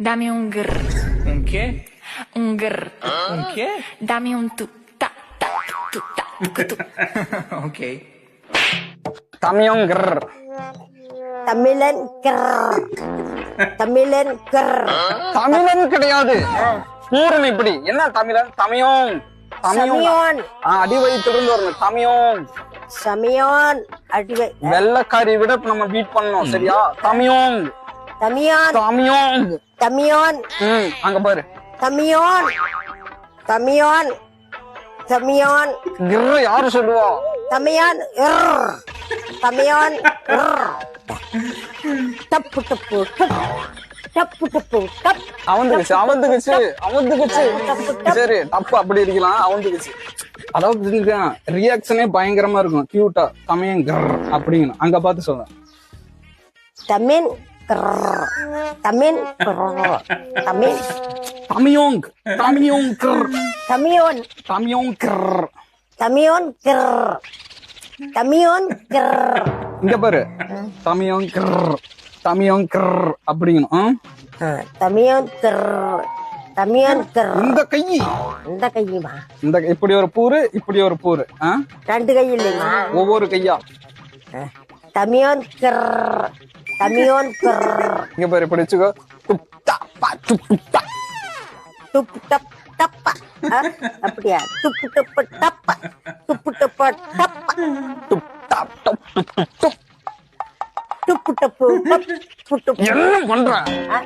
Dame un grr. Un qué? Un grr. Un qué? Dame un tu ta ta tu ta tu tu. Ok. தமிழன் கிர் தமிழன் கிர் தமிழன் கிர் தமிழன் கிடையாது பூரணி இப்படி என்ன தமிழன் தமியோன் சமியோன் அடி வயிற்றிலிருந்து வரணும் தமியோன் சமியோன் அடிவை வெள்ளக்காரி விட இப்ப நம்ம பீட் பண்ணோம் சரியா தமியோன் தமியோன் தமியோன் தமியோன் அங்க பாரு தமியோன் தமியோன் தமியோன் கிர் யாரு சொல்லுவா தமியான் தமியான் டப்பு டப்பு டப்பு டப்பு டப் அவந்துக்குச்சு சரி தப்பு அப்படி இருக்கலாம் அவந்துக்குச்சு அதாவது ரியாக்ஷனே பயங்கரமா இருக்கும் கியூட்டா தமிழன் கிர் அப்படின்னு அங்க பார்த்து சொல்றேன் தமிழ் தமிழ் தமிழ் தமியோங் தமியோங் கிர் தமியோன் தமியோங் கிர் தமியோன் கிர் தமியோன் கிர் இங்க பாரு தமியோங் கிர் தமியோங் கிர் அப்படிங்கணும் தமியோன் கிர் தமியோன் கிர் இந்த கை இந்த கையுமா இந்த இப்படி ஒரு பூரு இப்படி ஒரு பூரு ரெண்டு கை இல்லையுமா ஒவ்வொரு கையா தமியோன் கிர் தமியோன் கிர் இங்க பாரு இப்படி வச்சுக்கோ துப்தா பா துப்தா துப்பு டப் டப்பா அப்படியா துப்பு டப்பு டப்பா துப்பு டப்பா டப்பா துப்தா டப் துப் துப் துப்பு டப்பு டப்பு என்ன பண்ற ஆ